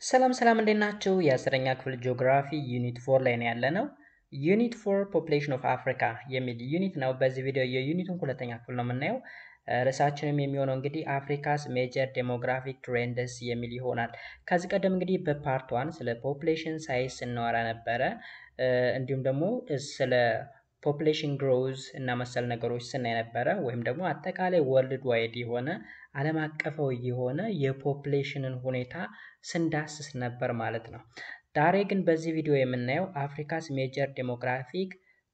ሰላም ሰላም እንዴት ናችሁ? የአስረኛ ክፍል ጂኦግራፊ ዩኒት 4 ላይ ነው ያለነው። ዩኒት 4 ፖፑሌሽን ኦፍ አፍሪካ የሚል ዩኒት ነው። በዚህ ቪዲዮ የዩኒቱን ሁለተኛ ክፍል ነው የምናየው። ርዕሳችንም የሚሆነው እንግዲህ አፍሪካስ ሜጀር ዴሞግራፊክ ትሬንድስ የሚል ይሆናል። ከዚህ ቀደም እንግዲህ በፓርት 1 ስለ ፖፑሌሽን ሳይንስ ስናወራ ነበረ። እንዲሁም ደግሞ ስለ ፖፑሌሽን ግሮዝ እና መሰል ነገሮች ስናይ ነበረ። ወይም ደግሞ አጠቃላይ ወርልድ ዋይድ የሆነ ዓለም አቀፋዊ የሆነ የፖፑሌሽንን ሁኔታ ስንዳስስ ነበር ማለት ነው። ዛሬ ግን በዚህ ቪዲዮ የምናየው አፍሪካስ ሜጀር ዴሞግራፊክ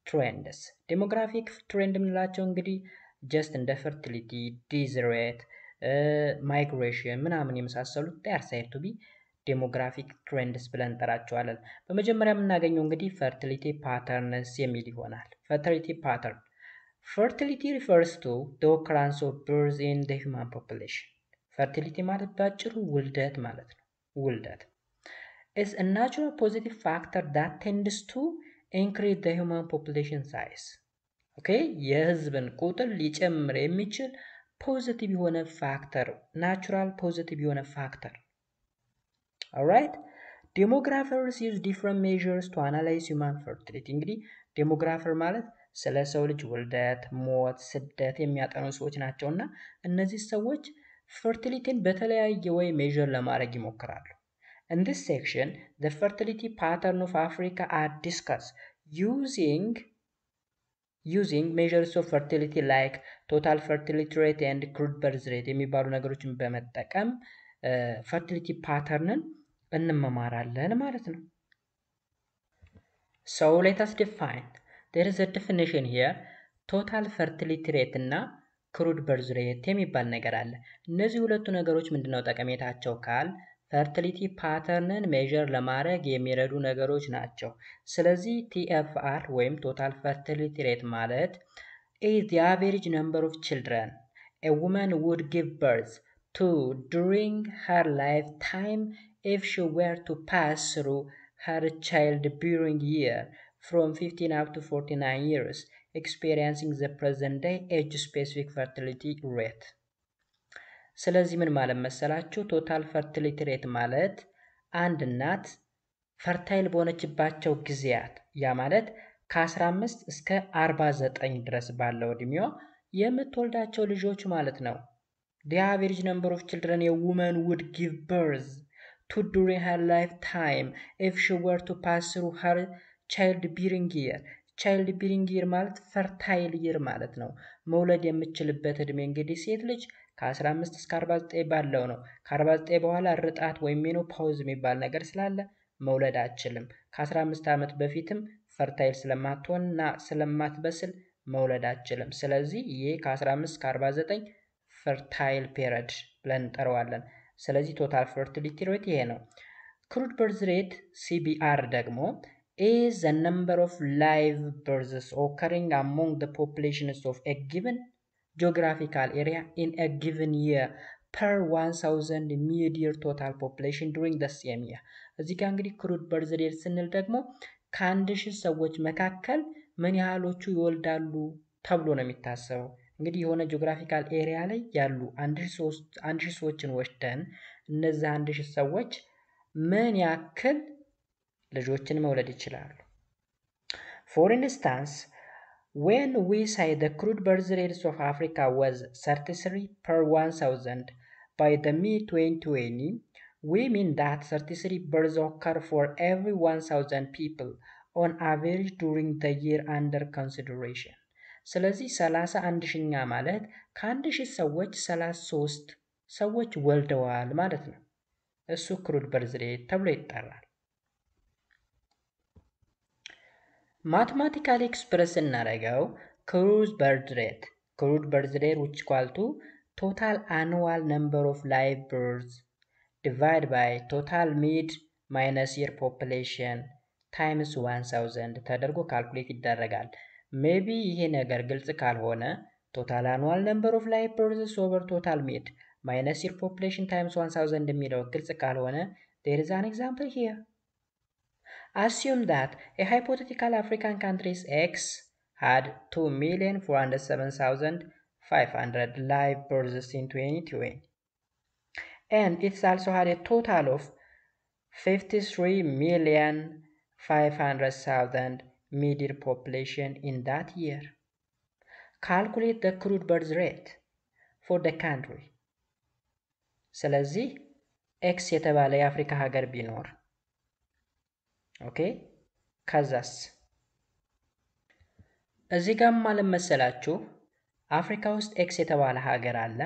ትሬንድስ። ዴሞግራፊክ ትሬንድ የምንላቸው እንግዲህ ጀስት እንደ ፈርቲሊቲ፣ ዲዝ ሬት፣ ማይግሬሽን ምናምን የመሳሰሉት ዴር ሳይድ ቱ ቢ ዴሞግራፊክ ትሬንድስ ብለን እንጠራቸዋለን። በመጀመሪያ የምናገኘው እንግዲህ ፈርቲሊቲ ፓተርንስ የሚል ይሆናል። ፈርቲሊቲ ፓተርን ፈርቲሊቲ ሪፈርስ ቱ ዘ ኦከራንስ ኦፍ በርዝ ኢን ዘ ሂውማን ፖፑሌሽን። ፈርቲሊቲ ማለት ባጭሩ ውልደት ማለት ነው። ውልደት is a natural positive factor that tends to increase the human population size. ኦኬ የህዝብን ቁጥር ሊጨምር የሚችል ፖዚቲቭ የሆነ ፋክተር፣ ናቹራል ፖዚቲቭ የሆነ ፋክተር። ኦልራይት ዴሞግራፈርስ ዩዝ ዲፍረንት ሜዥርስ ቱ አናላይዝ ሂውማን ፈርቲሊቲ። እንግዲህ ዴሞግራፈር ማለት ስለ ሰው ልጅ ውልደት፣ ሞት፣ ስደት የሚያጠኑ ሰዎች ናቸው እና እነዚህ ሰዎች ፈርቲሊቲን በተለያየ ወይ ሜዥር ለማድረግ ይሞክራሉ። In this section, the fertility pattern of Africa are discussed using measures of fertility like total fertility rate and crude birth rate የሚባሉ ነገሮችን በመጠቀም fertility pattern እንመማራለን ማለት ነው። So let us define. There is a definition here. Total fertility rate እና crude birth rate የሚባል ነገር አለ። እነዚህ ሁለቱ ነገሮች ምንድነው ጠቀሜታቸው ካል ፈርቲሊቲ ፓተርንን ሜዥር ለማድረግ የሚረዱ ነገሮች ናቸው። ስለዚህ ቲኤፍአር ወይም ቶታል ፈርቲሊቲ ሬት ማለት is the average number of children a woman would give birth to during her lifetime if she were to pass through her childbearing year from 15 up to 49 years experiencing the present day age specific fertility rate. ስለዚህ ምን ማለት መሰላችሁ? ቶታል ፈርቲሊቲ ሬት ማለት አንድ እናት ፈርታይል በሆነችባቸው ጊዜያት ያ ማለት ከ15 እስከ 49 ድረስ ባለው እድሜዋ የምትወልዳቸው ልጆች ማለት ነው። the average number of children a woman would give birth to during her lifetime if she were to pass through her childbearing year. childbearing year ማለት ፈርታይል ይር ማለት ነው። መውለድ የምትችልበት እድሜ እንግዲህ ሴት ልጅ ከ15 እስከ 49 ባለው ነው። ከ49 በኋላ ርጣት ወይም ሜኖፓውዝ የሚባል ነገር ስላለ መውለድ አትችልም። ከ15 ዓመት በፊትም ፈርታይል ስለማትሆንና ስለማትበስል መውለድ አትችልም። ስለዚህ ይሄ ከ15 እስከ 49 ፈርታይል ፔሪድ ብለን እንጠራዋለን። ስለዚህ ቶታል ፈርቲሊቲ ሬት ይሄ ነው። ክሩድ በርዝ ሬት ሲቢአር ደግሞ is the number of live births occurring among the populations of a given geographical area in a given year per 1000 median total population during the same year. እዚህ ጋር እንግዲህ ክሩድ በርዝ ሬት ስንል ደግሞ ከ1000 ሰዎች መካከል ምን ያህሎቹ ይወልዳሉ ተብሎ ነው የሚታሰበው። እንግዲህ የሆነ ጂኦግራፊካል ኤሪያ ላይ ያሉ 1000 ሰዎችን ወስደን እነዚህ 1000 ሰዎች ምን ያክል ልጆችን መውለድ ይችላሉ። For instance, when we say the crude birth rate of Africa was 33 per 1000 by the mid-2020, we mean that 33 births occur for every 1000 people on average during the year under consideration. ስለዚህ 31ኛ ማለት ከ1000 ሰዎች 33 ሰዎች ወልደዋል ማለት ነው። እሱ ክሩድ በርዝ ሬት ተብሎ ይጠራል። ማትማቲካሊ ኤክስፕረስ እናደርገው ክሩድ በርዝ ሬት which equal to total annual number of live births divided by total mid minus year population times 1000 ተደርጎ ካልኩሌት ይደረጋል። ሜቢ ይሄ ነገር ግልጽ ካልሆነ total annual number of live births over total mid minus year population times 1000 የሚለው ግልጽ ካልሆነ there is an example here. Assume that a hypothetical African country X had 2,407,500 live births in 2020 and it also had a total of 53,500,000 middle population in that year. Calculate the crude birth rate for the country. ስለዚህ ኤክስ የተባለ የአፍሪካ ሀገር ቢኖር ኦኬ ከዛስ እዚህ ጋር ማለት መሰላችሁ አፍሪካ ውስጥ ኤክስ የተባለ ሀገር አለ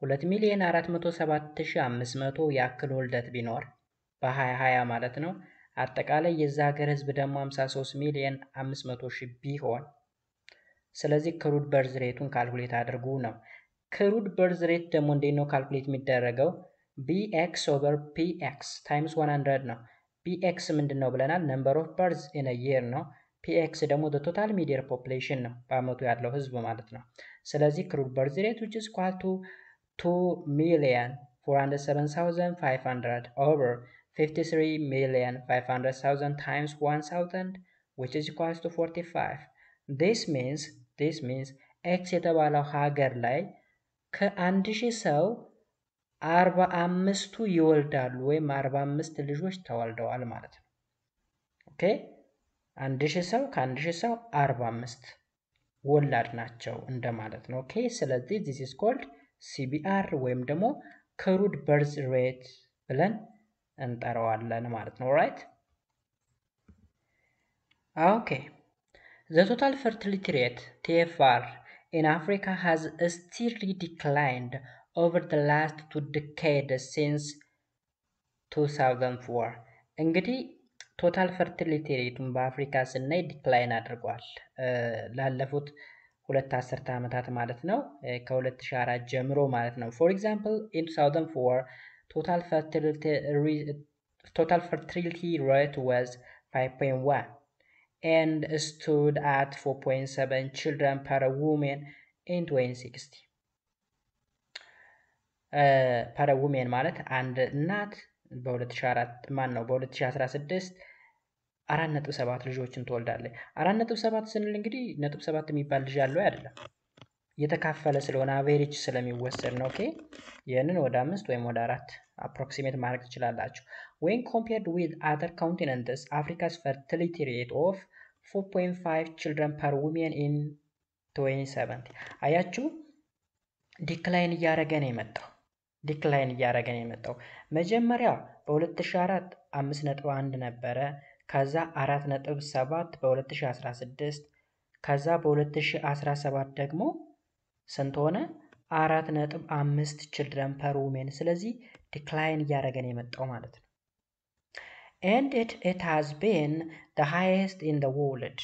2,407,500 ያክል ውልደት ቢኖር በ2020 ማለት ነው አጠቃላይ የዛ ሀገር ህዝብ ደግሞ 53,500,000 ቢሆን ስለዚህ ክሩድ በርዝ ሬቱን ካልኩሌት አድርጉ ነው ክሩድ በርዝ ሬት ደግሞ እንዴት ነው ካልኩሌት የሚደረገው bx over px times 100 ነው px ምንድነው ብለናል number of births in a year ነው px ደግሞ the total median population ነው በአመቱ ያለው ህዝብ ማለት ነው ስለዚህ ክሩድ በርዝ ሬት which is equal to 2,407,500 over 53,500,000 times 1,000 which is equal to 45 this means x የተባለው ሀገር ላይ ከ1000 ሰው 45ቱ ይወልዳሉ ወይም 45 ልጆች ተወልደዋል ማለት ነው ኦኬ 1000 ሰው ከ1000 ሰው 45 ወላድ ናቸው እንደማለት ነው ኦኬ ስለዚህ this is called CBR ወይም ደግሞ crude birth rate ብለን እንጠራዋለን ማለት ነው right okay the total fertility rate TFR in Africa has steadily declined over the last 2 decades since 2004 እንግዲህ ቶታል ፈርቲሊቲ ሬቱን በአፍሪካ ስናይ ዲክላይን አድርጓል ላለፉት 2 አስርተ ዓመታት ማለት ነው ከ2004 ጀምሮ ማለት ነው for example in 2004 total fertility rate was 5.1 and stood at 4.7 children per woman in 2060 per woman ማለት አንድ እናት በ2004 ማን ነው በ2016 4.7 ልጆችን ትወልዳለች 4.7 ስንል እንግዲህ 7 የሚባል ልጅ ያለው አይደለም የተካፈለ ስለሆነ አቨሬጅ ስለሚወሰድ ነው ኦኬ ይሄንን ወደ 5 ወይም ወደ 4 አፕሮክሲሜት ማድረግ ትችላላችሁ when compared with other continents Africa's fertility rate of 4.5 children per woman in 2070 አያችሁ ዲክላይን እያደረገ ነው የመጣው መጀመሪያ በ2004 5.1 ነበረ ከዛ 4.7 በ2016 ከዛ በ2017 ደግሞ ስንት ሆነ 4.5 children per woman ስለዚህ ዲክላይን እያደረገ ነው የመጣው ማለት ነው and it has been the highest in the world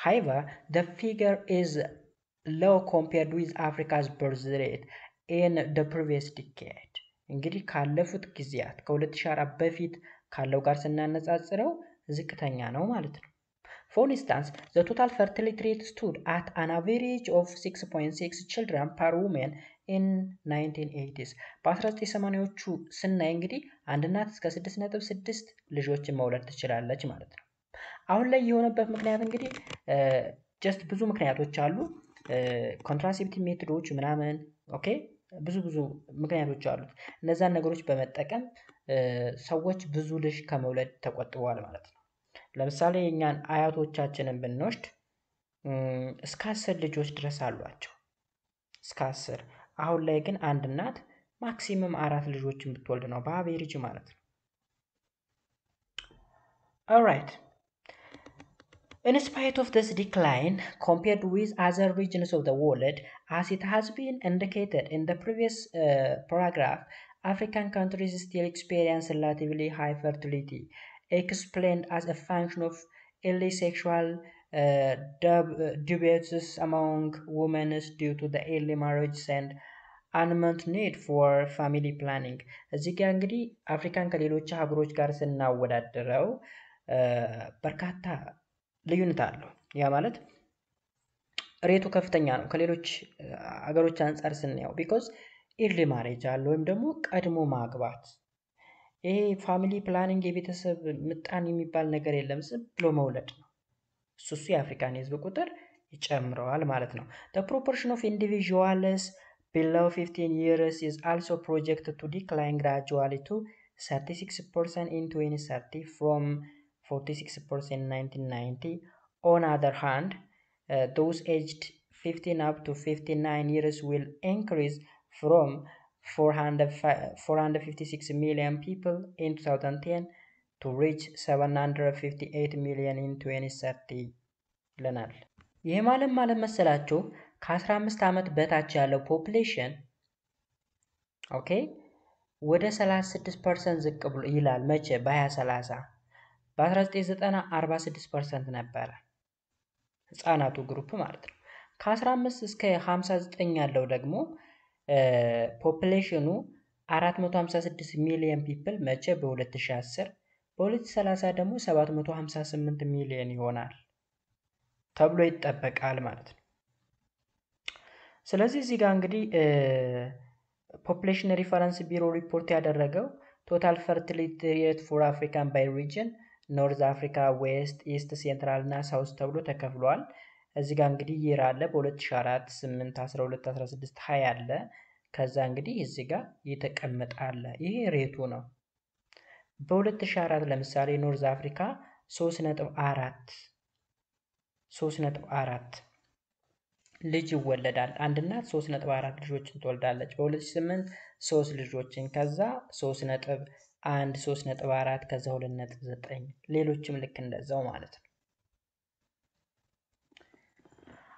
however the figure is low compared with Africa's birth rate in the previous decade እንግዲህ ካለፉት ጊዜያት ከ2004 በፊት ካለው ጋር ስናነጻጽረው ዝቅተኛ ነው ማለት ነው for instance the total fertility rate stood at an average of 6.6 children per woman in 1980s በ1980ዎቹ ስናይ እንግዲህ አንድ እናት እስከ 6.6 ልጆችን መውለድ ትችላለች ማለት ነው አሁን ላይ የሆነበት ምክንያት እንግዲህ ጀስት ብዙ ምክንያቶች አሉ ኮንትራሴፕቲቭ ሜቶዶች ምናምን ኦኬ ብዙ ምክንያቶች አሉት እነዛን ነገሮች በመጠቀም ሰዎች ብዙ ልጅ ከመውለድ ተቆጥበዋል ማለት ነው ለምሳሌ እኛን አያቶቻችንን ብንወስድ እስከ 10 ልጆች ድረስ አሏቸው እስከ 10 አሁን ላይ ግን አንድ እናት ማክሲመም 4 ልጆችን ብትወልድ ነው በአቬሬጅ ማለት ነው alright in spite of this decline compared with other regions of the world as it has been indicated in the previous paragraph African countries still experience relatively high fertility explained as a function of early sexual debates among women due to the early marriage and unmet need for family planning እዚህ ጋር እንግዲህ አፍሪካን ከሌሎች ሀገሮች ጋር ስናወዳደረው በርካታ ልዩነት አለው ያ ማለት ሬቱ ከፍተኛ ነው ከሌሎች ሀገሮች አንፃር ስናየው because early marriage አለ ወይም ደግሞ ቀድሞ ማግባት ይሄ ፋሚሊ ፕላኒንግ የቤተሰብ ምጣን የሚባል ነገር የለም ዝም ብሎ መውለድ ነው እሱ የአፍሪካን ህዝብ ቁጥር ይጨምረዋል ማለት ነው the proportion of individuals below 15 years is also projected to decline gradually to 36% in 2030 from 46% in 1990. On other hand, those aged 15 up to 59 years will increase from 456 million people in 2010 to reach 758 million in 2030 ይለናል። ይህ ማለት መሰላችሁ ከ15 ዓመት በታች ያለው ፖፑሌሽን ኦኬ ወደ 36% ዝቅ ብሎ ይላል። መቼ? በ2030 በ1990 46% ነበረ ህፃናቱ ግሩፕ ማለት ነው። ከ15 እስከ 59 ያለው ደግሞ ፖፑሌሽኑ 456 ሚሊዮን ፒፕል መቼ? በ2010 በ2030 ደግሞ 758 ሚሊዮን ይሆናል ተብሎ ይጠበቃል ማለት ነው። ስለዚህ እዚህ ጋር እንግዲህ ፖፑሌሽን ሪፈረንስ ቢሮ ሪፖርት ያደረገው ቶታል ፈርቲሊቲ ሬት ፎር አፍሪካን ባይ ሪጅን ኖርዝ አፍሪካ፣ ዌስት፣ ኢስት፣ ሴንትራል እና ሳውስ ተብሎ ተከፍሏል። እዚህ ጋር እንግዲህ ይር አለ በ2004 8 12 16 20 አለ። ከዛ እንግዲህ እዚህ ጋር የተቀመጠ አለ። ይሄ ሬቱ ነው። በ2004 ለምሳሌ ኖርዝ አፍሪካ 3.4 ልጅ ይወለዳል። አንድ እናት 3.4 ልጆችን ትወልዳለች። በ2008 3 ልጆችን ከዛ 3.1 3.4 ከዛ 2.9 ሌሎችም ልክ እንደዛው ማለት ነው።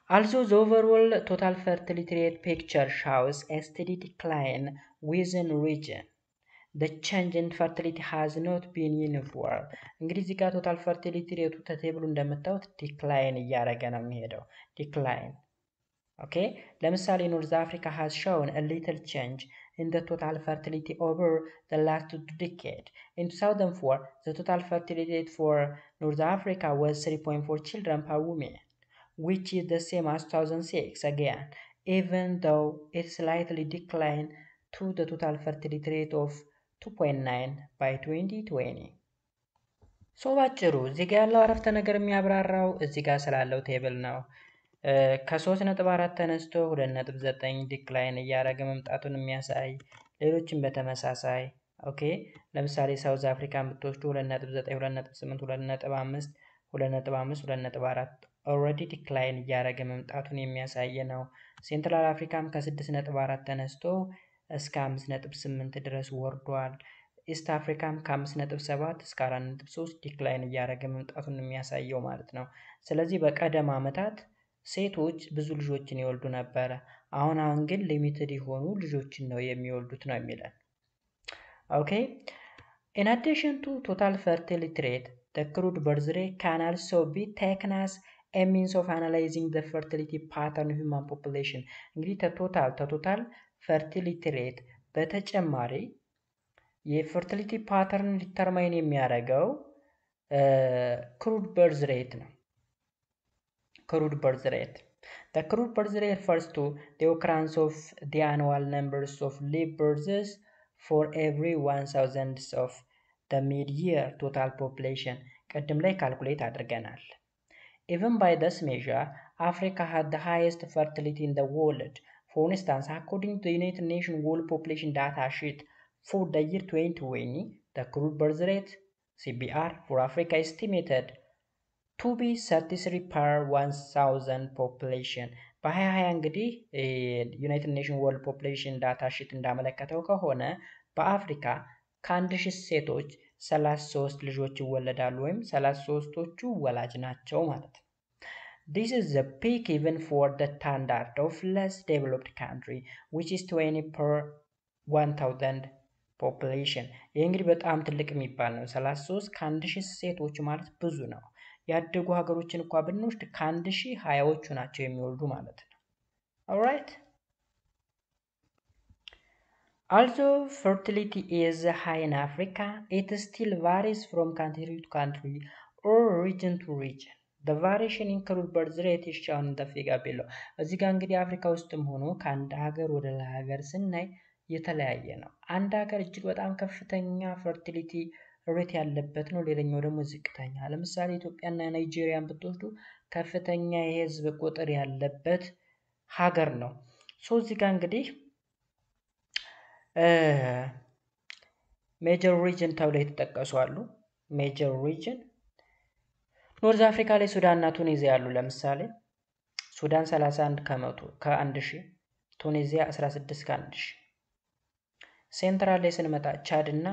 Also the overall total fertility rate picture shows a steady decline within region. The change in fertility has not been uniform. እንግዲህ እዚህ ጋር ቶታል ፈርቲሊቲ ሬቱ ተቴብሉ እንደምታዩት ዲክላይን እያደረገ ነው የሚሄደው። ዲክላይን ኦኬ። ለምሳሌ ኖርዝ አፍሪካ has shown a little change in the total fertility over the last decade. In 2004, the total fertility rate for North Africa was 3.4 children per woman, which is the same as 2006 again, even though it slightly declined to the total fertility rate of 2.9 by 2020. ሶ ባጭሩ እዚህ ጋር ያለው አረፍተ ነገር የሚያብራራው እዚህ ጋር ስላለው ቴብል ነው። ከ3.4 ተነስቶ 2.9 ዲክላይን እያደረገ መምጣቱን የሚያሳይ ሌሎችም በተመሳሳይ ኦኬ። ለምሳሌ ሳውዝ አፍሪካን ብትወስዱ 2.9 2.8 2.5 2.5 2.4 ኦልሬዲ ዲክላይን እያደረገ መምጣቱን የሚያሳይ ነው። ሴንትራል አፍሪካም ከ6.4 ተነስቶ እስከ 5.8 ድረስ ወርዷል። ኢስት አፍሪካም ከ5.7 እስከ 4.3 ዲክላይን እያደረገ መምጣቱን የሚያሳየው ማለት ነው። ስለዚህ በቀደም ዓመታት ሴቶች ብዙ ልጆችን ይወልዱ ነበረ። አሁን ግን ሊሚትድ የሆኑ ልጆችን ነው የሚወልዱት ነው የሚለን። ኦኬ in addition to total fertility rate, the crude birth rate can also be taken as a means of analyzing the fertility pattern of human population. እንግዲህ ተቶታል ፈርቲሊቲ ሬት በተጨማሪ የፈርቲሊቲ ፓተርን ዲተርማይን የሚያደርገው ክሩድ በርዝ ሬት ነው። ክሩድ በርዝ ሬት The crude birth rate refers to the occurrence of the annual numbers of live births for every 1000 of the mid-year total population. ቀድም ላይ ካልኩሌት አድርገናል። Even by this measure, Africa had the highest fertility in the world. For instance, according to the United Nations World Population Data Sheet for the year 2020, the crude birth rate (CBR) for Africa is estimated to be 33 per 1000 population. በ2020 እንግዲህ ዩናይትድ ኔሽን ወርልድ ፖፑሌሽን ዳታ ሺት እንዳመለከተው ከሆነ በአፍሪካ ከ1000 ሴቶች 33 ልጆች ይወለዳሉ ወይም 33ቶቹ ወላጅ ናቸው ማለት ነው። This is the peak even for the standard of less developed country, which is 20 per 1000 population. ይህ እንግዲህ በጣም ትልቅ የሚባል ነው። 33 ከ1000 ሴቶች ማለት ብዙ ነው። ያደጉ ሀገሮችን እንኳን ብንወስድ ከ1000 20ዎቹ ናቸው የሚወልዱ ማለት ነው። alright although fertility is high in Africa, it still varies from country to country or region to region. The variation in crude birth rate is shown in the figure below. እዚህ ጋር እንግዲህ አፍሪካ ውስጥም ሆኖ ከአንድ ሀገር ወደ ሀገር ስናይ የተለያየ ነው። አንድ ሀገር እጅግ በጣም ከፍተኛ ፈርቲሊቲ ሬት ያለበት ነው፣ ሌላኛው ደግሞ ዝቅተኛ። ለምሳሌ ኢትዮጵያና ናይጄሪያን ብትወስዱ ከፍተኛ የህዝብ ቁጥር ያለበት ሀገር ነው። ሶ እዚህ ጋር እንግዲህ ሜጀር ሪጅን ተብለው የተጠቀሱ አሉ። ሜጀር ሪጅን ኖርዝ አፍሪካ ላይ ሱዳንና ቱኒዚያ አሉ። ለምሳሌ ሱዳን 31 ከመቶ ከ1000፣ ቱኒዚያ 16 ከ1000። ሴንትራል ላይ ስንመጣ ቻድ እና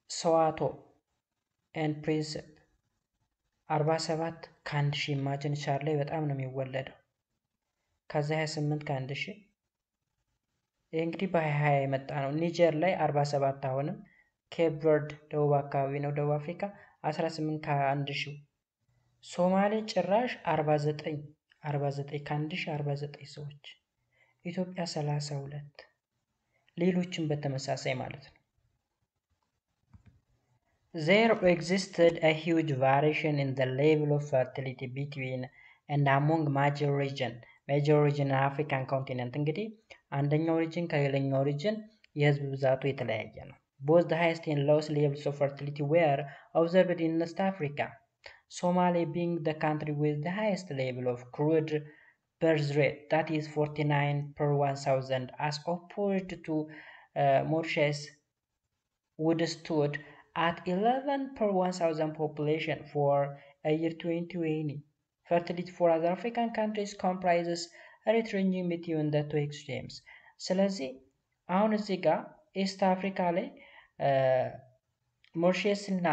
ሰዋቶ ኤንድ ፕሪንስፕ 47 ከ1000። ኢማጂን ቻድ ላይ በጣም ነው የሚወለደው። ከዛ 28 ከ1000። ይህ እንግዲህ በ2020 የመጣ ነው። ኒጀር ላይ 47 አሁንም። ኬፕ ቨርድ ደቡብ አካባቢ ነው ደቡብ አፍሪካ 18 ከ1000። ሶማሌ ጭራሽ 49 ከ1000 49 ሰዎች። ኢትዮጵያ 32። ሌሎችም በተመሳሳይ ማለት ነው። There existed a huge variation in the level of fertility between and among major region African continent። እንግዲህ አንደኛው ሪጅን ከሌላኛው ሪጅን የህዝብ ብዛቱ የተለያየ ነው። Both the highest and lowest levels of fertility were observed in East Africa, Somalia being the country with the highest level of crude birth rate, that is 49 per 1,000, as opposed to Mauritius, would stood at 11 per 1,000 population for a year 2020. Fertility for other African countries comprises a rate ranging between the two extremes. ስለዚህ አሁን እዚህ ጋር ኢስት አፍሪካ ላይ ሞሪሸስ እና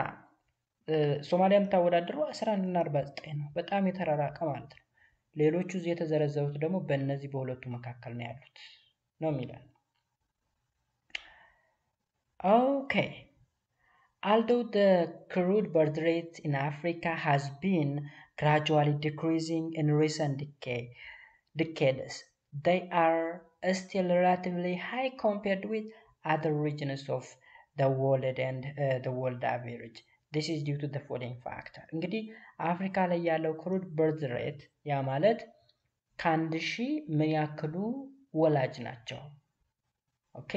ሶማሊያ የምታወዳድረው 11 እና 49 ነው። በጣም የተራራቀ ማለት ነው። ሌሎቹ እዚህ የተዘረዘሩት ደግሞ በእነዚህ በሁለቱ መካከል ነው ያሉት ነው የሚለን። ኦኬ Although the crude birth rate in Africa has been gradually decreasing in recent decades, they are still relatively high compared with other regions of the world and the world average. This is due to the following factor. እንግዲህ አፍሪካ ላይ ያለው crude birth rate ያ ማለት ከ1000 ምን ያክሉ ወላጅ ናቸው ኦኬ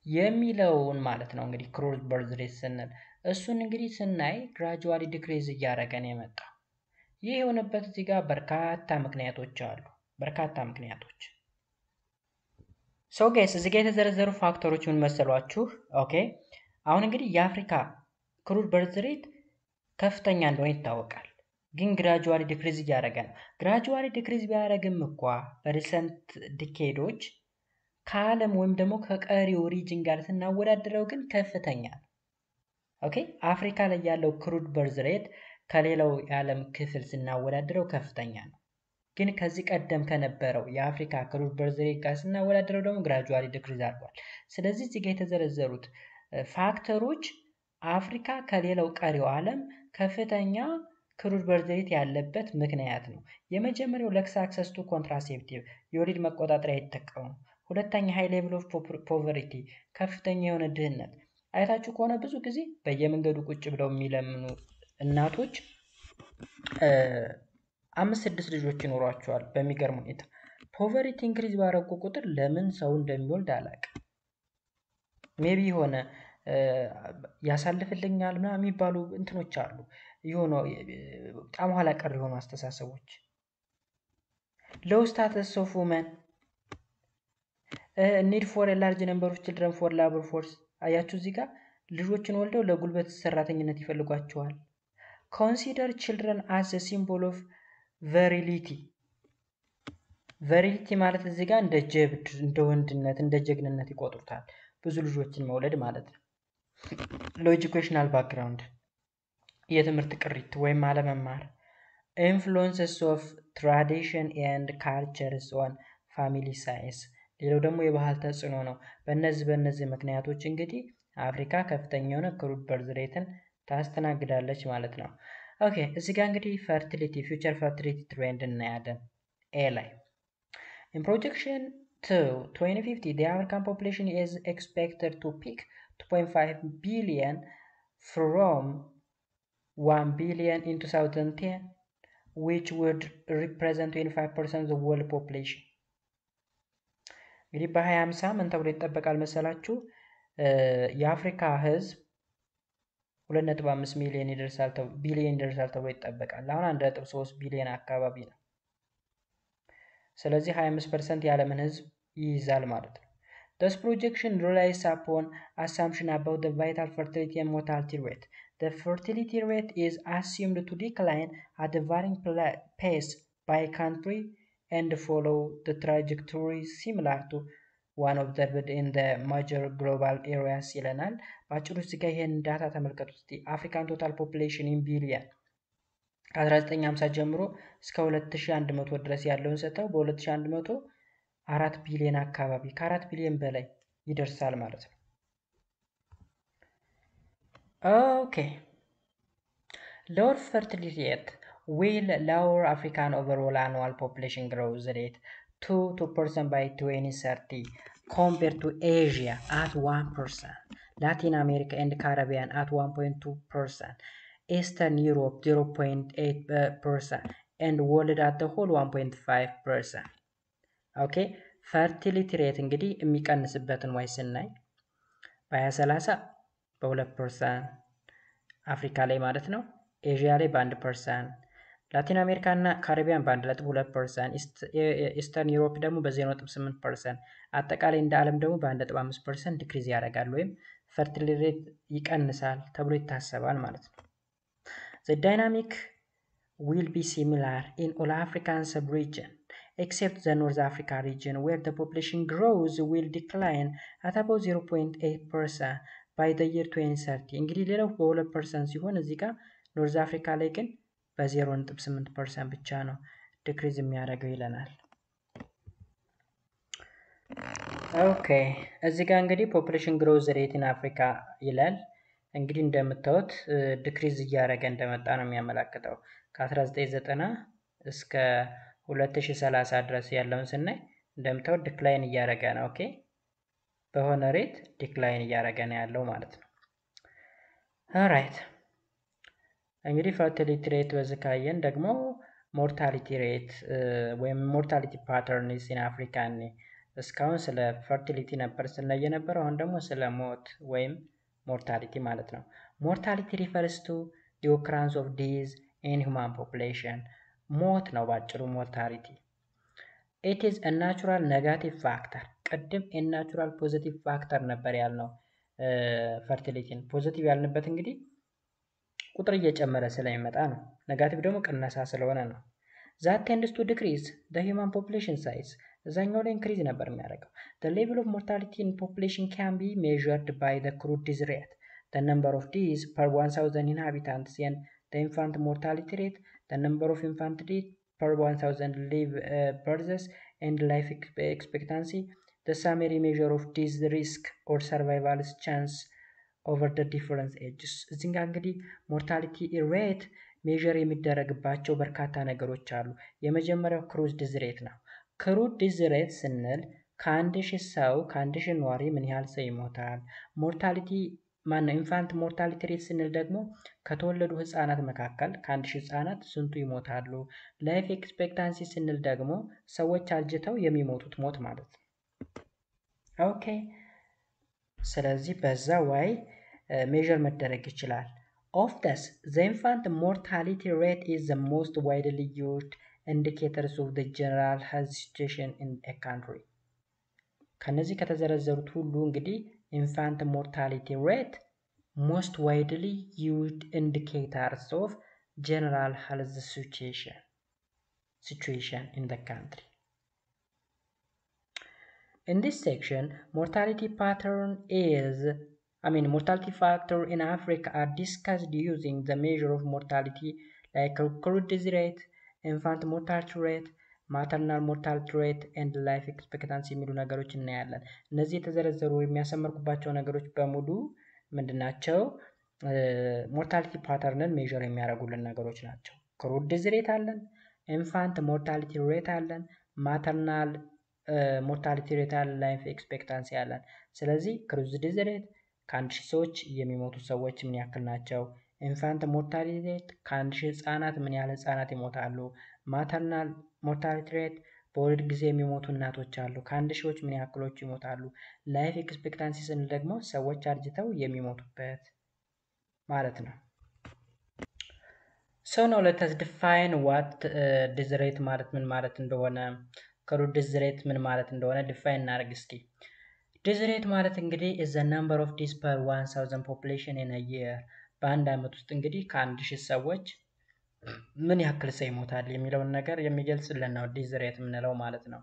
የሚለውን ማለት ነው። እንግዲህ ክሩድ በርዝ ሬት ስንል እሱን እንግዲህ ስናይ ግራጁዋሊ ዲክሪዝ እያደረገ ነው የመጣው። ይህ የሆነበት እዚህ ጋር በርካታ ምክንያቶች አሉ። ሶ ጋይስ እዚህ ጋር የተዘረዘሩ ፋክተሮች ምን መሰሏችሁ? ኦኬ አሁን እንግዲህ የአፍሪካ ክሩድ በርዝ ሬት ከፍተኛ እንደሆነ ይታወቃል። ግን ግራጁዋሊ ዲክሪዝ እያደረገ ነው። ግራጁዋሊ ዲክሪዝ ቢያደርግም እንኳ በሪሰንት ዲኬዶች ከዓለም ወይም ደግሞ ከቀሪው ሪጅን ጋር ስናወዳድረው ግን ከፍተኛ ነው። ኦኬ አፍሪካ ላይ ያለው ክሩድ በርዝ ሬት ከሌላው የዓለም ክፍል ስናወዳድረው ከፍተኛ ነው። ግን ከዚህ ቀደም ከነበረው የአፍሪካ ክሩድ በርዝ ሬት ጋር ስናወዳድረው ደግሞ ግራጁዋሊ ዲክሪዝ አድርጓል። ስለዚህ እዚህ ጋር የተዘረዘሩት ፋክተሮች አፍሪካ ከሌላው ቀሪው ዓለም ከፍተኛ ክሩድ በርዝ ሬት ያለበት ምክንያት ነው። የመጀመሪያው ለክስ አክሰስ ቱ ኮንትራሴፕቲቭ የወሊድ መቆጣጠሪያ ይጠቀሙ። ሁለተኛ ሃይ ሌቭል ኦፍ ፖቨርቲ ከፍተኛ የሆነ ድህነት። አይታችሁ ከሆነ ብዙ ጊዜ በየመንገዱ ቁጭ ብለው የሚለምኑ እናቶች 5-6 ልጆች ይኖሯቸዋል። በሚገርም ሁኔታ ፖቨርቲ ኢንክሪዝ ባረጉ ቁጥር ለምን ሰው እንደሚወልድ አላውቅም። ሜቢ የሆነ ያሳልፍልኛል ምናምን የሚባሉ እንትኖች አሉ። የሆነ በጣም ኋላ ቀር የሆኑ አስተሳሰቦች። ሎው ስታተስ ኦፍ ውመን ኒድ ፎር ላርጅ ነምበር ኦፍ ችልድረን ፎር ላቦር ፎርስ። አያችሁ እዚህ ጋር ልጆችን ወልደው ለጉልበት ሰራተኝነት ይፈልጓቸዋል። ኮንሲደር ችልድረን አስ ሲምቦል ኦፍ ቨሪሊቲ። ቨሪሊቲ ማለት እዚህ ጋር እንደ ጀብድ፣ እንደ ወንድነት፣ እንደ ጀግንነት ይቆጥሩታል። ብዙ ልጆችን መውለድ ማለት ነው። ሎ ኤጁኬሽናል ባክግራውንድ የትምህርት ቅሪት ወይም አለመማር። ኢንፍሉዌንስስ ኦፍ ትራዲሽን ኤንድ ካልቸርስ ኦን ፋሚሊ ሳይዝ። ሌላው ደግሞ የባህል ተጽዕኖ ነው። በእነዚህ ምክንያቶች እንግዲህ አፍሪካ ከፍተኛ የሆነ ክሩድ በርዝ ሬትን ታስተናግዳለች ማለት ነው። ኦኬ እዚህ ጋር እንግዲህ ፈርቲሊቲ ፊውቸር ፈርቲሊቲ ትሬንድ እናያለን። ኤ ላይ in projection to 2050 the African population is expected to peak 2.5 billion from 1 billion in 2010, which would represent 25% of the world population. እንግዲህ በ2050 ምን ተብሎ ይጠበቃል መሰላችሁ? የአፍሪካ ህዝብ 2.5 ሚሊዮን ይደርሳል ተብሎ ይጠበቃል። አሁን 1.3 ቢሊዮን አካባቢ ነው። ስለዚህ 25% የዓለምን ህዝብ ይይዛል ማለት ነው። This projection relies upon assumption about the vital fertility and mortality rate. The fertility rate is assumed to decline at a varying pace by country and follow the trajectory similar to one observed in the major global areas ይለናል። በአጭሩ እዚህ ጋር ይሄን ዳታ ተመልከቱ እስቲ። አፍሪካን ቶታል ፖፑሌሽን ኢን ቢሊየን ከ1950 ጀምሮ እስከ 2100 ድረስ ያለውን ሰጠው። በ2100 4 ቢሊዮን አካባቢ ከ4 ቢሊዮን በላይ ይደርሳል ማለት ነው። ኦኬ lower fertility rate will lower African overall annual population growth rate to 2% by 2030 compared to Asia at 1%, Latin America and Caribbean at 1.2%, Eastern Europe 0.8%, and world at the whole 1.5%. ኦኬ ፈርቲሊቲ ሬት እንግዲህ የሚቀንስበትን ዋይ ስናይ በ2030 በ2% አፍሪካ ላይ ማለት ነው። ኤዥያ ላይ በ1%፣ ላቲን አሜሪካ እና ካሪቢያን በ1.2%፣ ኢስተርን ዩሮፕ ደግሞ በ0.8%፣ አጠቃላይ እንደ ዓለም ደግሞ በ1.5% ዲክሪዝ ያደርጋል ወይም ፈርቲሊቲ ሬት ይቀንሳል ተብሎ ይታሰባል ማለት ነው። The dynamic will be similar in all African sub-region except the North Africa region where the population growth will decline at about 0.8% by the year 2030. እንግዲህ ሌላው በ2% ሲሆን እዚህ ጋር ኖርዝ አፍሪካ ላይ ግን በ0.8% ብቻ ነው ዲክሪዝ የሚያደርገው ይለናል። ኦኬ እዚህ ጋር እንግዲህ ፖፑሌሽን ግሮዝ ሬት ኢን አፍሪካ ይላል። እንግዲህ እንደምታዩት ዲክሪዝ እያደረገ እንደመጣ ነው የሚያመላክተው። ከ1990 እስከ 2030 ድረስ ያለውን ስናይ እንደምታዩት ዲክላይን እያደረገ ነው። ኦኬ በሆነ ሬት ዲክላይን እያደረገ ነው ያለው ማለት ነው። ኦራይት እንግዲህ ፈርቲሊቲ ሬት በዚህ ካየን ደግሞ ሞርታሊቲ ሬት ወይም ሞርታሊቲ ፓተርንስ ኢን አፍሪካ እስካሁን ስለ ፈርቲሊቲ ነበር ስናይ የነበረው። አሁን ደግሞ ስለ ሞት ወይም ሞርታሊቲ ማለት ነው። ሞርታሊቲ ሪፈርስ ቱ ዲ ኦከራንስ ኦፍ ዲዝ ኢን ሂውማን ፖፑሌሽን ሞት ነው ባጭሩ ሞርታሊቲ። ኢት ኢዝ አ ናቹራል ኔጋቲቭ ፋክተር። ቅድም ናቹራል ፖዚቲቭ ፋክተር ነበር ያልነው ፈርቲሊቲን። ፖዚቲቭ ያልንበት እንግዲህ ቁጥር እየጨመረ ስለሚመጣ ነው። ኔጋቲቭ ደግሞ ቅነሳ ስለሆነ ነው። ዛት ቴንድስ ቱ ዲክሪዝ ዘ ሂውማን ፖፑሌሽን ሳይዝ። እዛኛው ላይ ኢንክሪዝ ነበር የሚያደርገው። ዘ ሌቭል ኦፍ ሞርታሊቲ ኢን ፖፑሌሽን ካን ቢ ሜዠርድ ባይ ዘ ክሩድ ዲዝ ሬት ዘ ነምበር ኦፍ ዲዝ ፐር 1000 ኢንሃቢታንትስ ኤንድ ዘ ኢንፋንት ሞርታሊቲ ሬት the number of infant deaths per 1000 live births and life expectancy, the summary measure of disease risk or survival chance over the different ages. እዚህ ጋር እንግዲህ ሞርታሊቲ ሬት ሜዥር የሚደረግባቸው በርካታ ነገሮች አሉ። የመጀመሪያው ክሩድ ዲዝ ሬት ነው። ክሩድ ዲዝ ሬት ስንል ከ1000 ሰው ከ1000 ነዋሪ ምን ያህል ሰው ይሞታል። ሞርታሊቲ ኢንፋንት ሞርታሊቲ ሬት ስንል ደግሞ ከተወለዱ ህፃናት መካከል ከ1000 ህፃናት ስንቱ ይሞታሉ። ላይፍ ኤክስፔክታንሲ ስንል ደግሞ ሰዎች አርጅተው የሚሞቱት ሞት ማለት ነው። ኦኬ ስለዚህ በዛ ዋይ ሜዥር መደረግ ይችላል። ኦፍ ዲስ ዘ ኢንፋንት ሞርታሊቲ ሬት ኢዝ ዘ ሞስት ዋይድሊ ዩዝድ ኢንዲኬተርስ ኦፍ ዘ ጀነራል ሄልዝ ሲቹዌሽን ኢን ኤ ካንትሪ። ከነዚህ ከተዘረዘሩት ሁሉ እንግዲህ infant mortality rate most widely used indicators of general health situation in the country. In this section, mortality factor in Africa are discussed using the measure of mortality like crude disease rate, infant mortality rate, maternal mortality rate and life expectancy የሚሉ ነገሮች እናያለን። እነዚህ የተዘረዘሩ የሚያሰምርኩባቸው ነገሮች በሙሉ ምንድናቸው? ሞርታሊቲ ፓተርንን ሜዥር የሚያደርጉልን ነገሮች ናቸው። ክሩድ ዲዝ ሬት አለን፣ ኢንፋንት ሞርታሊቲ ሬት አለን፣ ማተርናል ሞርታሊቲ ሬት አለን፣ ላይፍ ኤክስፔክታንሲ አለን። ስለዚህ ክሩድ ዲዝ ሬት ከ1000 ሰዎች የሚሞቱ ሰዎች ምን ያክል ናቸው? ኢንፋንት ሞርታሊቲ ሬት ከ1000 ህፃናት ምን ያህል ህፃናት ይሞታሉ? ማተርናል ሞርታሊቲ ሬት በወሊድ ጊዜ የሚሞቱ እናቶች አሉ፣ ከ1000 ሺዎች ምን ያክሎቹ ይሞታሉ? ላይፍ ኤክስፔክታንሲ ስንል ደግሞ ሰዎች አርጅተው የሚሞቱበት ማለት ነው። So now let us define what diz rate ማለት ምን ማለት እንደሆነ፣ ክሩድ ዲዝ ሬት ምን ማለት እንደሆነ ዲፋይን እናደርግ እስኪ። ዲዝ ሬት ማለት እንግዲህ is the number of deaths per 1000 population in a year በአንድ ዓመት ውስጥ እንግዲህ ከ1000 ሰዎች ምን ያክል ሰው ይሞታል የሚለውን ነገር የሚገልጽልን ነው ዲዝ ሬት የምንለው ማለት ነው።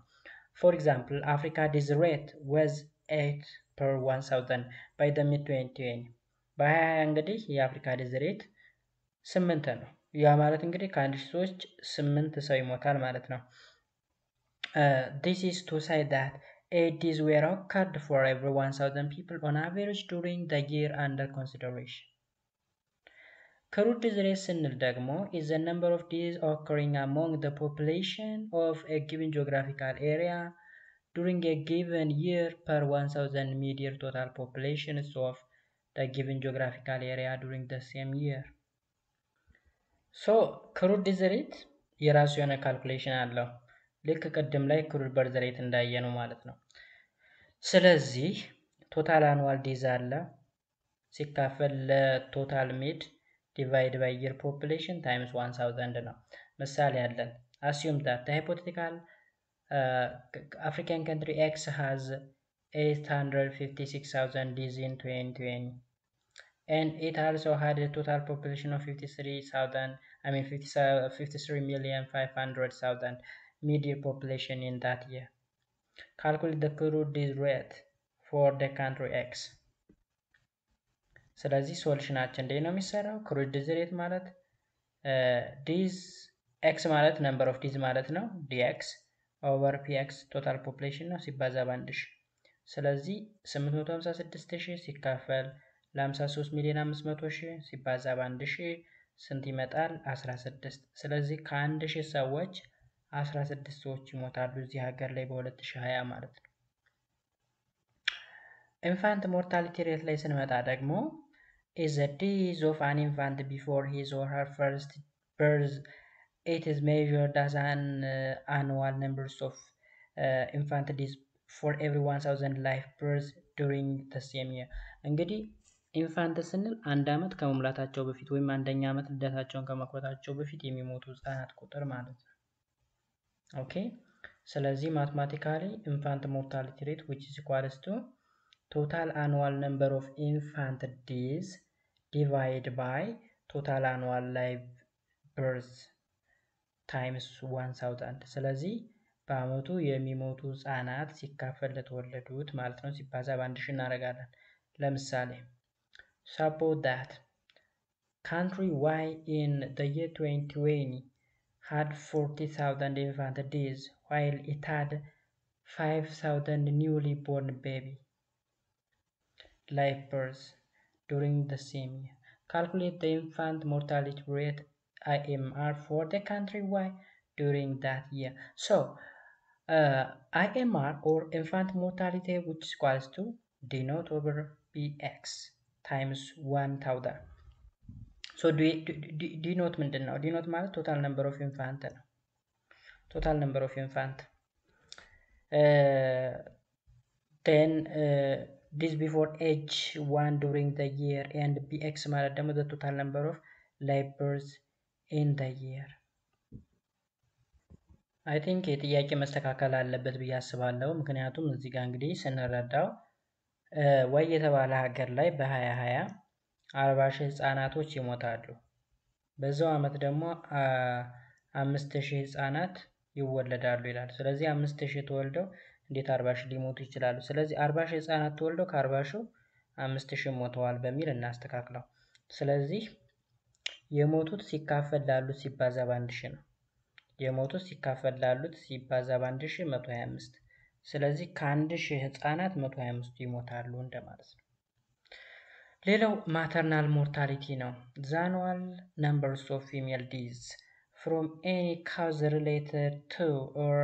For example, Africa death rate was 8 per 1000 by the mid 2020 በ2020 እንግዲህ የአፍሪካ ዲዝ ሬት 8 ነው። ያ ማለት እንግዲህ ከ1000 ሰዎች 8 ሰው ይሞታል ማለት ነው። This is to say that 8 deaths were occurred for every 1000 people on average during the year under consideration. Crude death rate ስንል ደግሞ is the number of deaths occurring among the population of a given geographical area during a given year per 1000 median total population of the given geographical area during the same year. So crude death rate የራሱ የሆነ ካልኩሌሽን አለው። ልክ ቅድም ላይ ክሩድ በርዝ ሬት እንዳየነው ማለት ነው። ስለዚህ ቶታል አኑዋል ዴዝ አለ ሲካፈል ለቶታል ሚድ ዲቫይድ ባይ የር ፖፑሌሽን ታይምስ 1000 ነው። ምሳሌ አለን። assume that the hypothetical African country X has 856,000 deaths in 2020 and it also had a total population of 53,500,000 median population in that year. Calculate the crude death rate for the country X. ስለዚህ ሶሉሽናችን እንዴት ነው የሚሰራው? ክሩድ ዲዝ ሬት ማለት ዲዝ ኤክስ ማለት ነምበር ኦፍ ዲዝ ማለት ነው። ዲኤክስ ኦቨር ፒኤክስ ቶታል ፖፑሌሽን ነው ሲባዛ በ1000። ስለዚህ 856,000 ሲካፈል ለ53,500,000 ሲባዛ በ1000 ስንት ይመጣል? 16። ስለዚህ ከ1000 ሰዎች 16 ሰዎች ይሞታሉ እዚህ ሀገር ላይ በ2020 ማለት ነው። ኢንፋንት ሞርታሊቲ ሬት ላይ ስንመጣ ደግሞ is the death of an infant before his or her first birth. It is measured as an annual numbers of infant deaths for every 1000 live births during the same year. እንግዲህ ኢንፋንት ስንል አንድ ዓመት ከመሙላታቸው በፊት ወይም አንደኛ ዓመት ልደታቸውን ከመክበታቸው በፊት የሚሞቱ ህጻናት ቁጥር ማለት ነው። ኦኬ ስለዚህ ማትማቲካሊ ኢንፋንት ሞርታሊቲ ሬት which is equals to total annual number of infant deaths divided by total annual live births times 1000 ስለዚህ በአመቱ የሚሞቱ ህጻናት ሲካፈል ለተወለዱት ማለት ነው ሲባዛ በ1000 እናደርጋለን። ለምሳሌ suppose that country Y in the year 2020 had 40,000 infant deaths while it had 5,000 newly born baby live births during the same year. Calculate the infant mortality rate IMR for the country Y during that year. So IMR or infant mortality which is equals to D naught over BX times 1000. So D naught ምንድን ነው? D naught ማለት total number of infant ነው። total number of infant then this before age 1 during the year and BX ማለት ደግሞ the total number of live births in the year. I think የጥያቄ መስተካከል አለበት ብዬ አስባለሁ። ምክንያቱም እዚህ ጋር እንግዲህ ስንረዳው ወይ የተባለ ሀገር ላይ በ2020 40,000 ህጻናቶች ይሞታሉ። በዛው አመት ደግሞ 5,000 ህጻናት ይወለዳሉ ይላል። ስለዚህ 5,000 ተወልደው እንዴት 40,000 ሊሞቱ ይችላሉ? ስለዚህ 40,000 ህጻናት ተወልደው ከ40,000 5,000 ሞተዋል በሚል እናስተካክለው። ስለዚህ የሞቱት ሲካፈል ላሉት ሲባዛ በ1000 ነው። የሞቱት ሲካፈል ላሉት ሲባዛ በ1000 125። ስለዚህ ከ1000 ህጻናት 125 ይሞታሉ እንደማለት ነው። ሌላው ማተርናል ሞርታሊቲ ነው። the annual numbers of female deaths from any cause related to or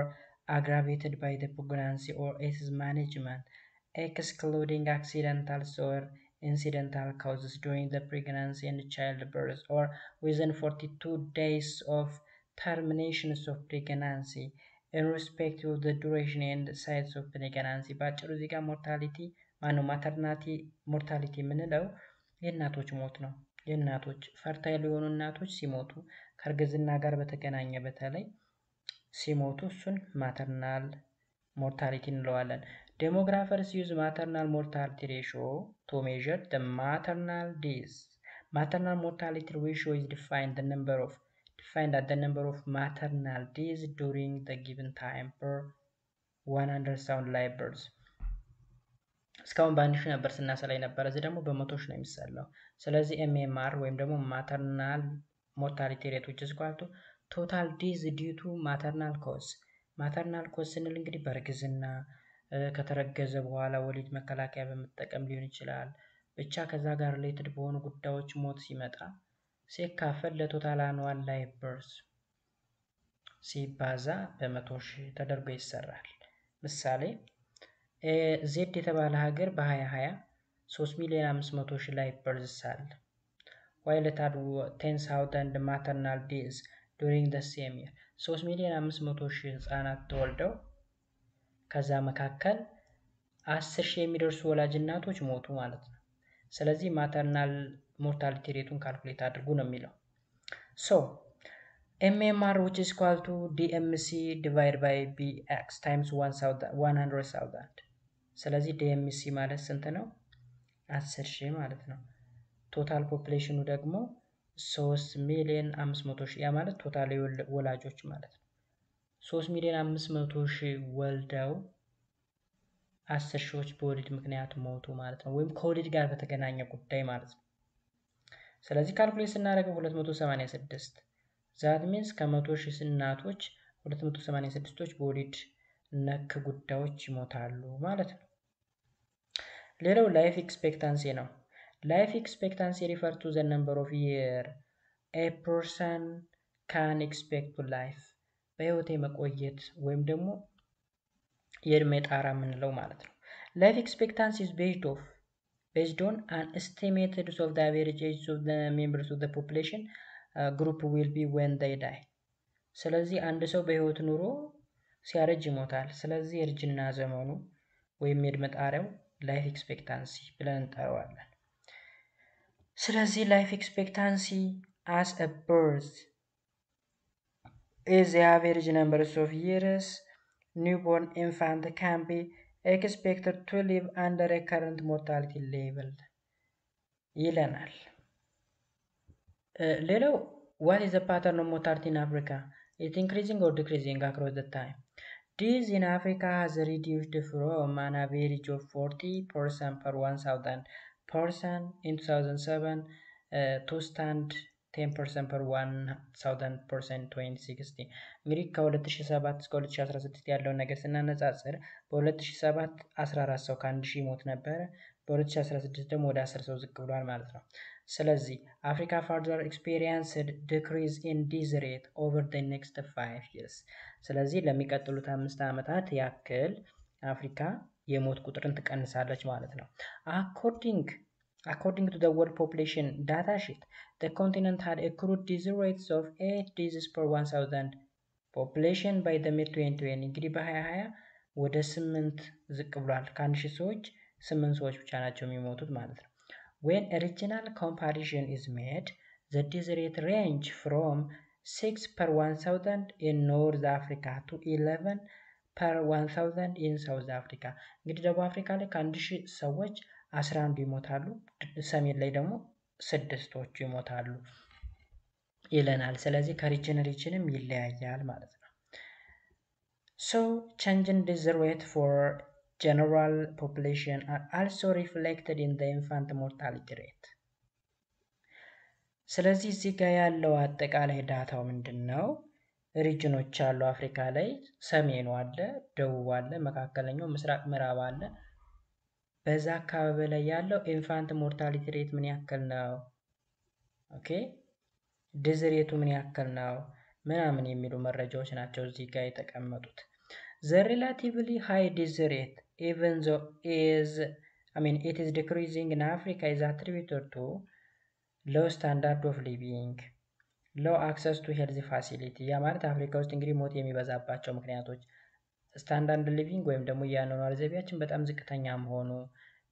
aggravated by the pregnancy or its management excluding accidental or incidental causes during the pregnancy and childbirth or within 42 days of termination of pregnancy in respect of the duration and size of pregnancy. ባጭሩ እዚህ ጋር ሞርታሊቲ ማነው ማተርናቲ ሞርታሊቲ የምንለው የእናቶች ሞት ነው። የእናቶች ፈርታይል የሆኑ እናቶች ሲሞቱ ከእርግዝና ጋር በተገናኘ በተለይ ሲሞቱ እሱን ማተርናል ሞርታሊቲ እንለዋለን። Demographers use maternal mortality ratio to measure the maternal deaths. Maternal mortality ratio is defined at the number of maternal deaths during the given time per 100,000 live births. እስካሁን በአንድ ሺህ ነበር ስናሰላ የነበረ፣ እዚህ ደግሞ በመቶዎች ነው የሚሰላው። ስለዚህ ኤምኤምአር ወይም ደግሞ ማተርናል ሞርታሊቲ ሬት which is equal to total deaths due to maternal cause። ማተርናል ኮዝ ስንል እንግዲህ በእርግዝና ከተረገዘ በኋላ ወሊድ መከላከያ በመጠቀም ሊሆን ይችላል። ብቻ ከዛ ጋር ሪሌትድ በሆኑ ጉዳዮች ሞት ሲመጣ ሲካፈል ለቶታል አኑዋል ላይቭ በርዝ ሲባዛ በመቶ ሺህ ተደርጎ ይሰራል። ምሳሌ ዜድ የተባለ ሀገር በ2020 3,500,000 ላይቭ በርዝ አለ። while it had 10,000 maternal deaths during the same year 3,500,000 ህጻናት ተወልደው ከዛ መካከል 10,000 የሚደርሱ ወላጅ እናቶች ሞቱ ማለት ነው። ስለዚህ ማተርናል ሞርታሊቲ ሬቱን ካልኩሌት አድርጉ ነው የሚለው። ሶ MMR which is equal to DMC divided by BX times 100,000። ስለዚህ DMC ማለት ስንት ነው? 10,000 ማለት ነው። ቶታል ፖፑሌሽኑ ደግሞ 3,500,000 ያ ማለት ቶታል ወላጆች ማለት ነው። 3,500,000 ወልደው 10 ሺዎች በወሊድ ምክንያት ሞቱ ማለት ነው። ወይም ከወሊድ ጋር በተገናኘ ጉዳይ ማለት ነው። ስለዚህ ካልኩሌት ስናደርገው 286 ዛት ሚንስ ከ100,000 እናቶች 286ቶች በወሊድ ነክ ጉዳዮች ይሞታሉ ማለት ነው። ሌላው ላይፍ ኤክስፔክታንሲ ነው። ላይፍ ኤክስፔክታንሲ ሪፈር ቱ ዘ ነምበር ኦፍ year a person can expect to life በህይወት መቆየት ወይም ደግሞ የእድሜ ጣራ የምንለው ማለት ነው። ላይፍ ኤክስፔክታንሲ is based on an estimated of the average age of the members of the population group will be when they die። ስለዚህ አንድ ሰው በህይወት ኑሮ ሲያረጅ ይሞታል። ስለዚህ የእርጅና ዘመኑ ወይም የእድሜ ጣሪያው ላይፍ ኤክስፔክታንሲ ብለን እንጠራዋለን። ስለዚህ ላይፍ ኤክስፔክታንሲ as a birth is the average number of years newborn infant can be expected to live under a current mortality level ይለናል። ሌላው what is the pattern of mortality in Africa? It increasing or decreasing across the time? Deaths in Africa has reduced from an average of 40% per 1,000 person in 2007 to stand 10% per 1,000 person 2016። እንግዲህ ከ2007 እስከ 2016 ያለውን ነገር ስናነጻጽር በ2007 14 ሰው ከ1000 ሞት ነበረ። በ2016 ደግሞ ወደ 10 ሰው ዝቅ ብሏል ማለት ነው። ስለዚህ አፍሪካ further experienced decrease in death rate over the next 5 years። ስለዚህ ለሚቀጥሉት 5 ዓመታት ያክል አፍሪካ የሞት ቁጥርን ትቀንሳለች ማለት ነው። According to the World Population Data Sheet, the continent had accrued death rates of 8 deaths per 1,000 population by the mid-2020። እንግዲህ በ2020 ወደ 8 ዝቅ ብሏል። ከ1000 ሰዎች 8 ሰዎች ብቻ ናቸው የሚሞቱት ማለት ነው። When a regional comparison is made, the death rate range from 6 per 1,000 in North Africa to 11 per 1,000 in South Africa። እንግዲህ ደቡብ አፍሪካ ላይ ከ1000 ሰዎች 11 ይሞታሉ፣ ሰሜን ላይ ደግሞ 6ቶቹ ይሞታሉ ይለናል። ስለዚህ ከሪጅንም ይለያያል ማለት ነው። So change in death rate for general population are also reflected in the infant mortality rate። ስለዚህ እዚህ ጋር ያለው አጠቃላይ ዳታው ምንድነው? ሪጅኖች አሉ አፍሪካ ላይ፣ ሰሜኑ አለ፣ ደቡብ አለ፣ መካከለኛው ምስራቅ ምዕራብ አለ። በዛ አካባቢ ላይ ያለው ኢንፋንት ሞርታሊቲ ሬት ምን ያክል ነው? ኦኬ ዴዝ ሬቱ ምን ያክል ነው? ምናምን የሚሉ መረጃዎች ናቸው እዚህ ጋር የተቀመጡት። The relatively high death rate even though it is decreasing in Africa is attributed to low standard of living, low access to health facility። ያ ማለት አፍሪካ ውስጥ እንግዲህ ሞት የሚበዛባቸው ምክንያቶች ስታንዳርድ ሊቪንግ ወይም ደግሞ የአኗኗር ዘይቤያችን በጣም ዝቅተኛ መሆኑ፣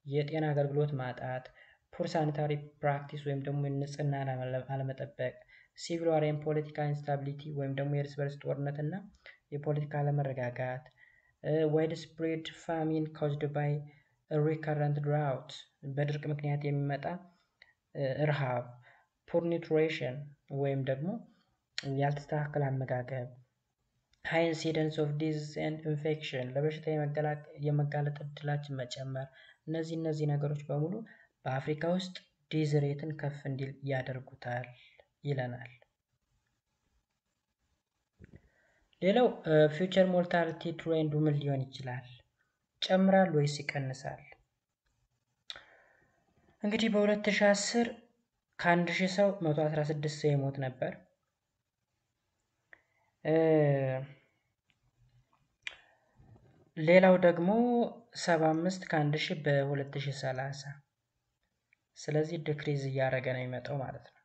የጤና አገልግሎት ማጣት፣ ፑር ሳኒታሪ ፕራክቲስ ወይም ደግሞ ንጽህና አለመጠበቅ፣ ሲቪል ዋር ኤንድ ፖለቲካል ኢንስታቢሊቲ ወይም ደግሞ የእርስ በርስ ጦርነት እና የፖለቲካ አለመረጋጋት፣ ዋይድ ስፕሬድ ፋሚን ካውዝድ ባይ ሪከረንት ድራውት በድርቅ ምክንያት የሚመጣ ረሃብ፣ ፑር ኒውትሪሽን ወይም ደግሞ ያልተስተካከለ አመጋገብ፣ ሃይ ኢንሲደንስ ኦፍ ዲዚዝ ኤንድ ኢንፌክሽን ለበሽታ የመጋለጥ እድላችን መጨመር፣ እነዚህ ነገሮች በሙሉ በአፍሪካ ውስጥ ዲዝ ሬትን ከፍ እንዲል ያደርጉታል ይለናል። ሌላው ፊውቸር ሞርታሊቲ ትሬንዱ ምን ሊሆን ይችላል? ጨምራል ወይስ ይቀንሳል? እንግዲህ በ2010 ከ1000 ሰው 116 ሰው ይሞት ነበር። ሌላው ደግሞ 75 ከ1000 በ2030። ስለዚህ ዲክሪዝ እያደረገ ነው የሚመጣው ማለት ነው።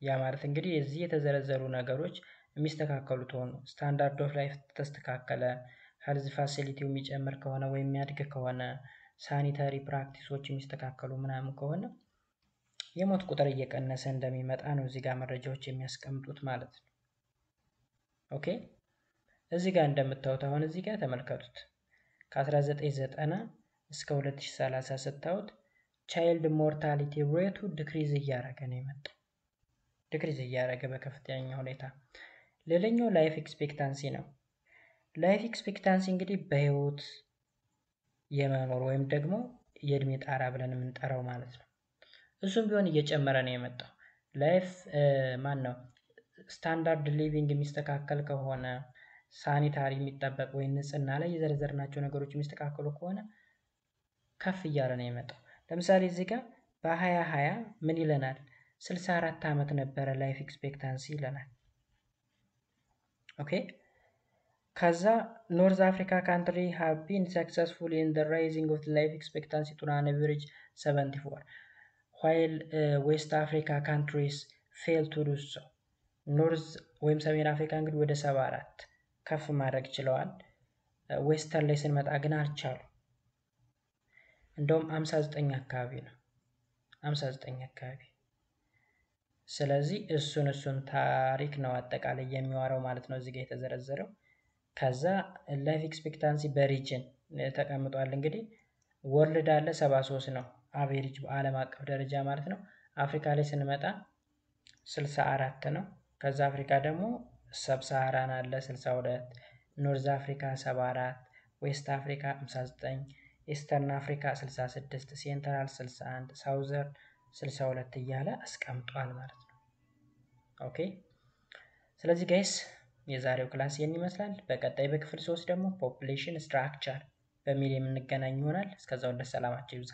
ያ ማለት እንግዲህ እዚህ የተዘረዘሩ ነገሮች የሚስተካከሉት ሆኑ ስታንዳርድ ኦፍ ላይፍ ተስተካከለ፣ ሄልዝ ፋሲሊቲው የሚጨምር ከሆነ ወይም የሚያድግ ከሆነ፣ ሳኒታሪ ፕራክቲሶች የሚስተካከሉ ምናምን ከሆነ የሞት ቁጥር እየቀነሰ እንደሚመጣ ነው እዚህ ጋር መረጃዎች የሚያስቀምጡት ማለት ነው። ኦኬ እዚህ ጋር እንደምታዩት አሁን እዚህ ጋር ተመልከቱት። ከ1990 እስከ 2030 ስታዩት ቻይልድ ሞርታሊቲ ሬቱ ዲክሪዝ እያደረገ ነው የመጣው። ዲክሪዝ እያደረገ በከፍተኛ ሁኔታ። ሌላኛው ላይፍ ኤክስፔክታንሲ ነው። ላይፍ ኤክስፔክታንሲ እንግዲህ በህይወት የመኖር ወይም ደግሞ የእድሜ ጣራ ብለን የምንጠራው ማለት ነው። እሱም ቢሆን እየጨመረ ነው የመጣው። ላይፍ ስታንዳርድ ሊቪንግ የሚስተካከል ከሆነ፣ ሳኒታሪ የሚጠበቅ ወይ ንጽህና ላይ የዘረዘርናቸው ነገሮች የሚስተካከሉ ከሆነ ከፍ እያለ ነው የመጣው። ለምሳሌ እዚህ ጋር በ2020 ምን ይለናል? 64 ዓመት ነበረ ላይፍ ኤክስፔክታንሲ ይለናል። ኦኬ ከዛ ኖርዝ አፍሪካ ካንትሪ ሃቭ ቢን ሰክሰስፉል ኢን ዘ ራይዚንግ ኦፍ ላይፍ ኤክስፔክታንሲ ቱ አን አቨሬጅ 74 ዋይል ዌስት አፍሪካ ካንትሪስ ፌል ቱ ዱ ሶ። ኖርዝ ወይም ሰሜን አፍሪካ እንግዲህ ወደ 74 ከፍ ማድረግ ችለዋል። ዌስተርን ላይ ስንመጣ ግን አልቻሉ። እንደውም 59 አካባቢ ነው 59 አካባቢ። ስለዚህ እሱን ታሪክ ነው አጠቃላይ የሚዋረው ማለት ነው እዚህ ጋር የተዘረዘረው። ከዛ ላይፍ ኤክስፔክታንሲ በሪጅን ተቀምጧል። እንግዲህ ወርልድ አለ 73 ነው አቬሬጅ በዓለም አቀፍ ደረጃ ማለት ነው። አፍሪካ ላይ ስንመጣ 64 ነው። ከዛ አፍሪካ ደግሞ ሰብሳሃራን አለ 62፣ ኖርዝ አፍሪካ 74፣ ዌስት አፍሪካ 59፣ ኢስተርን አፍሪካ 66፣ ሴንትራል 61፣ ሳውዘርን 62 እያለ አስቀምጧል ማለት ነው። ኦኬ ስለዚህ ጋይስ የዛሬው ክላስ ይህን ይመስላል። በቀጣይ በክፍል 3 ደግሞ ፖፑሌሽን ስትራክቸር በሚል የምንገናኝ ይሆናል። እስከዛው ድረስ ሰላማችሁ ይብዛ።